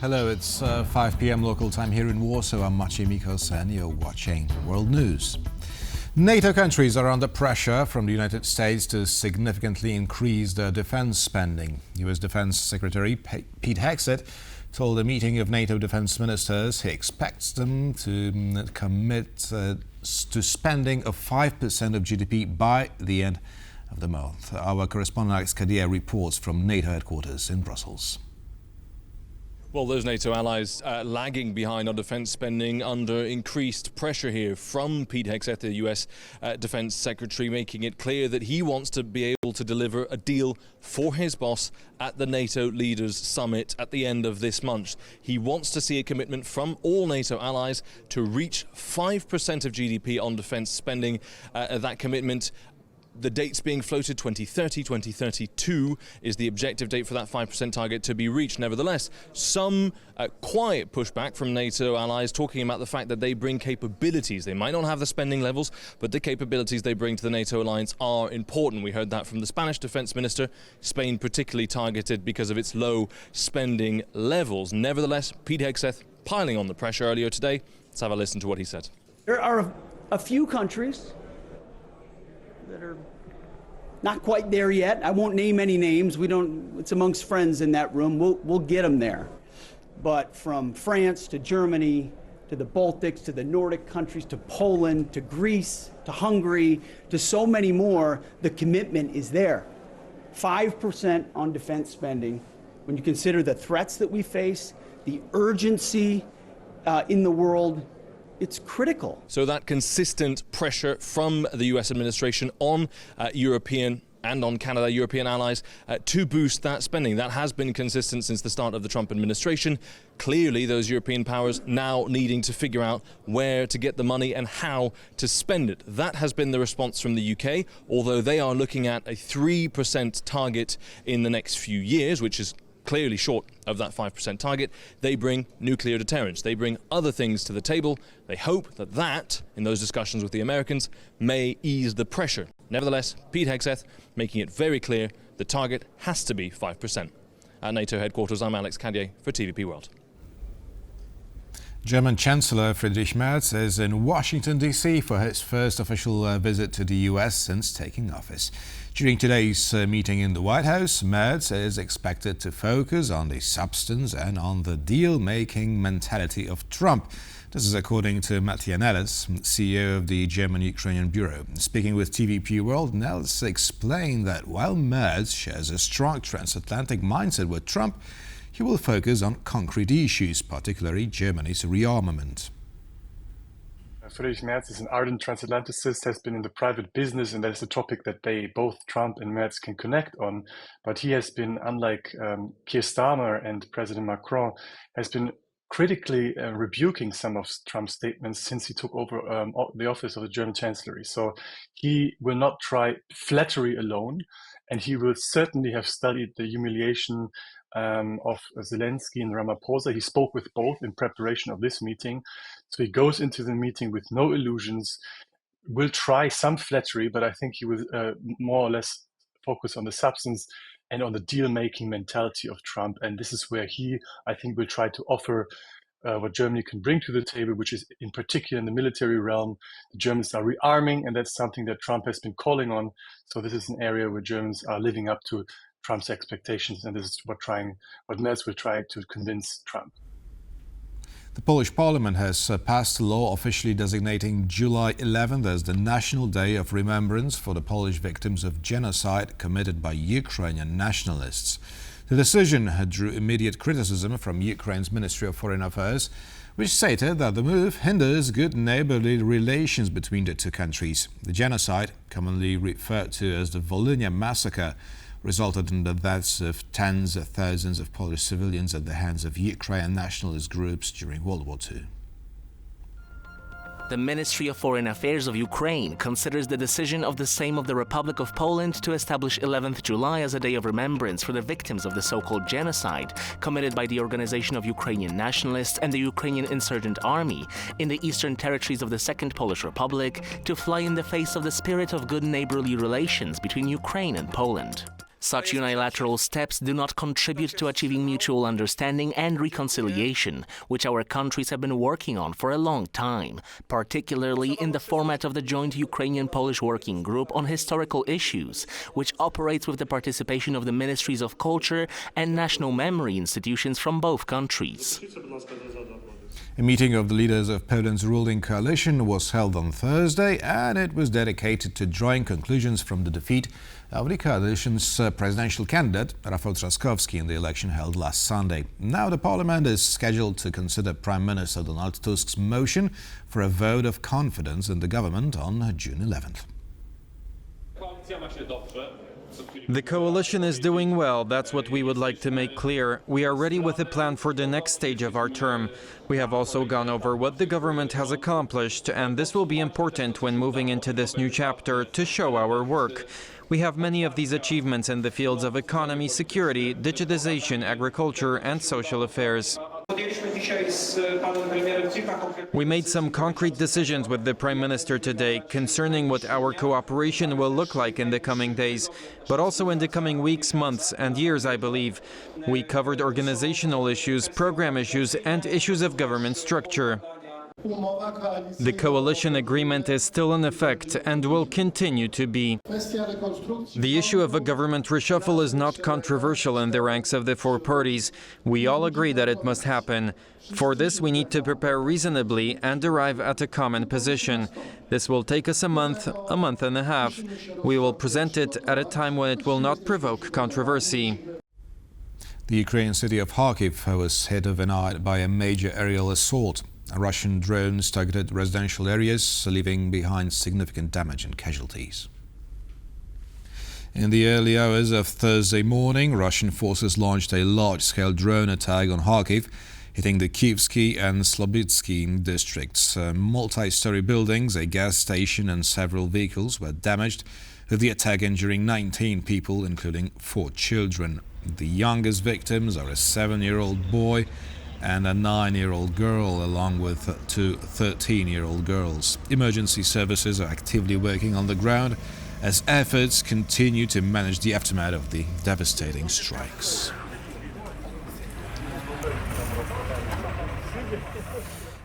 Hello, it's 5 p.m. local time here in Warsaw. I'm Maciej Mikos and you're watching World News. NATO countries are under pressure from the United States to significantly increase their defense spending. US Defense Secretary Pete Hegseth told a meeting of NATO defense ministers he expects them to commit to spending of 5% of GDP by the end of the month. Our correspondent Alex Kadia reports from NATO headquarters in Brussels. Well, those NATO allies lagging behind on defence spending under increased pressure here from Pete Hegseth, the US Defence Secretary, making it clear that he wants to be able to deliver a deal for his boss at the NATO Leaders Summit at the end of this month. He wants to see a commitment from all NATO allies to reach 5% of GDP on defence spending. That commitment, the dates being floated, 2030, 2032 is the objective date for that 5% target to be reached. Nevertheless, some quiet pushback from NATO allies talking about the fact that they bring capabilities. They might not have the spending levels, but the capabilities they bring to the NATO alliance are important. We heard that from the Spanish defense minister, Spain particularly targeted because of its low spending levels. Nevertheless, Pete Hegseth piling on the pressure earlier today. Let's have a listen to what he said. There are a few countries that are not quite there yet. I won't name any names. It's amongst friends in that room. We'll get them there. But from France to Germany, to the Baltics, to the Nordic countries, to Poland, to Greece, to Hungary, to so many more, the commitment is there. 5% on defense spending. When you consider the threats that we face, the urgency in the world, it's critical. So that consistent pressure from the US administration on European and on Canada, European allies, to boost that spending. That has been consistent since the start of the Trump administration. Clearly, those European powers now needing to figure out where to get the money and how to spend it. That has been the response from the UK, although they are looking at a 3% target in the next few years, which is clearly short of that 5% target. They bring nuclear deterrence. They bring other things to the table. They hope that, in those discussions with the Americans, may ease the pressure. Nevertheless, Pete Hegseth making it very clear the target has to be 5%. At NATO headquarters, I'm Alex Kadia for TVP World. German Chancellor Friedrich Merz is in Washington, D.C. for his first official visit to the U.S. since taking office. During today's meeting in the White House, Merz is expected to focus on the substance and on the deal-making mentality of Trump. This is according to Matthias Nelles, CEO of the German-Ukrainian Bureau. Speaking with TVP World, Nelles explained that while Merz shares a strong transatlantic mindset with Trump, he will focus on concrete issues, particularly Germany's rearmament. Friedrich Merz is an ardent transatlanticist, has been in the private business, and that is a topic that both Trump and Merz can connect on. But he has been, unlike Keir Starmer and President Macron, has been critically rebuking some of Trump's statements since he took over the office of the German Chancellery. So he will not try flattery alone, and he will certainly have studied the humiliation of Zelenskyy and Ramaphosa. He spoke with both in preparation of this meeting. So he goes into the meeting with no illusions, will try some flattery, but I think he will more or less focus on the substance and on the deal-making mentality of Trump. And this is where he, I think, will try to offer what Germany can bring to the table, which is in particular in the military realm. The Germans are rearming, and that's something that Trump has been calling on. So this is an area where Germans are living up to Trump's expectations, and this is what Merz will try to convince Trump. The Polish parliament has passed a law officially designating July 11th as the National Day of Remembrance for the Polish victims of genocide committed by Ukrainian nationalists. The decision drew immediate criticism from Ukraine's Ministry of Foreign Affairs, which stated that the move hinders good neighborly relations between the two countries. The genocide, commonly referred to as the Volhynia massacre, resulted in the deaths of tens of thousands of Polish civilians at the hands of Ukrainian nationalist groups during World War II. The Ministry of Foreign Affairs of Ukraine considers the decision of the Sejm of the Republic of Poland to establish 11th July as a day of remembrance for the victims of the so-called genocide committed by the Organization of Ukrainian Nationalists and the Ukrainian Insurgent Army in the eastern territories of the Second Polish Republic to fly in the face of the spirit of good neighborly relations between Ukraine and Poland. Such unilateral steps do not contribute to achieving mutual understanding and reconciliation, which our countries have been working on for a long time, particularly in the format of the joint Ukrainian-Polish Working Group on Historical Issues, which operates with the participation of the Ministries of Culture and National Memory institutions from both countries. A meeting of the leaders of Poland's ruling coalition was held on Thursday, and it was dedicated to drawing conclusions from the defeat of the coalition's presidential candidate, Rafał Trzaskowski, in the election held last Sunday. Now the parliament is scheduled to consider Prime Minister Donald Tusk's motion for a vote of confidence in the government on June 11th. The coalition is doing well, that's what we would like to make clear. We are ready with a plan for the next stage of our term. We have also gone over what the government has accomplished, and this will be important when moving into this new chapter to show our work. We have many of these achievements in the fields of economy, security, digitization, agriculture, and social affairs. We made some concrete decisions with the Prime Minister today concerning what our cooperation will look like in the coming days, but also in the coming weeks, months, and years, I believe. We covered organizational issues, program issues, and issues of government structure. The coalition agreement is still in effect and will continue to be. The issue of a government reshuffle is not controversial in the ranks of the four parties. We all agree that it must happen. For this, we need to prepare reasonably and arrive at a common position. This will take us a month and a half. We will present it at a time when it will not provoke controversy. The Ukrainian city of Kharkiv was hit overnight by a major aerial assault. Russian drones targeted residential areas, leaving behind significant damage and casualties. In the early hours of Thursday morning, Russian forces launched a large-scale drone attack on Kharkiv, hitting the Kievsky and Slobitsky districts. Multi-story buildings, a gas station and several vehicles were damaged, with the attack injuring 19 people, including 4 children. The youngest victims are a 7-year-old boy and a 9-year-old girl, along with 2 13-year-old girls. Emergency services are actively working on the ground as efforts continue to manage the aftermath of the devastating strikes.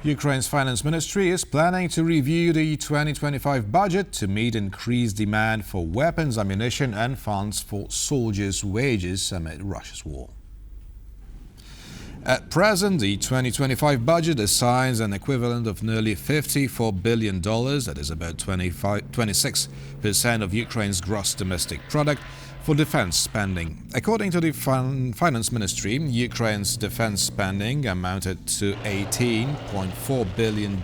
Ukraine's finance ministry is planning to review the 2025 budget to meet increased demand for weapons, ammunition and funds for soldiers' wages amid Russia's war. At present, the 2025 budget assigns an equivalent of nearly $54 billion, that is about 26% of Ukraine's gross domestic product, for defense spending. According to the finance ministry, Ukraine's defense spending amounted to $18.4 billion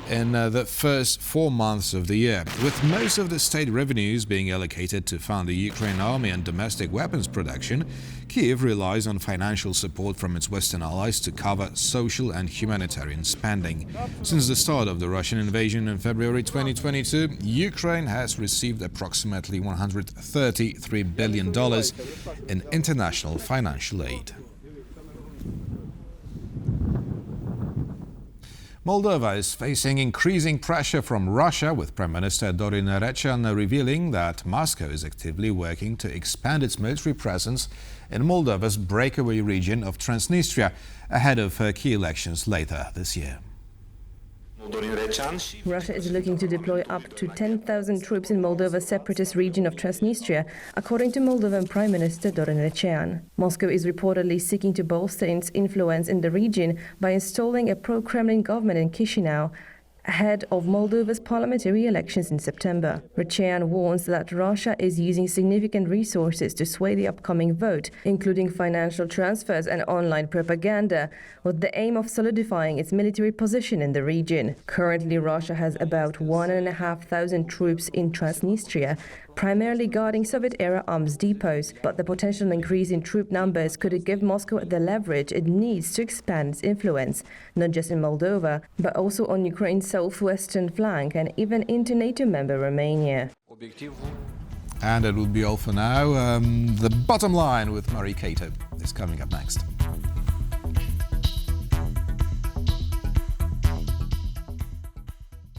in the first 4 months of the year, with most of the state revenues being allocated to fund the Ukraine army and domestic weapons production. Kyiv relies on financial support from its Western allies to cover social and humanitarian spending. Since the start of the Russian invasion in February 2022, Ukraine has received approximately $133 billion in international financial aid. Moldova is facing increasing pressure from Russia, with Prime Minister Dorin Recean revealing that Moscow is actively working to expand its military presence in Moldova's breakaway region of Transnistria ahead of key elections later this year. Russia is looking to deploy up to 10,000 troops in Moldova's separatist region of Transnistria, according to Moldovan Prime Minister Dorin Recean. Moscow is reportedly seeking to bolster its influence in the region by installing a pro-Kremlin government in Chisinau ahead of Moldova's parliamentary elections in September. Recean warns that Russia is using significant resources to sway the upcoming vote, including financial transfers and online propaganda, with the aim of solidifying its military position in the region. Currently, Russia has about 1,500 troops in Transnistria, primarily guarding Soviet-era arms depots, but the potential increase in troop numbers could give Moscow the leverage it needs to expand its influence, not just in Moldova, but also on Ukraine's southwestern flank and even into NATO member Romania. And it will be all for now. The bottom line with Marie Cato is coming up next.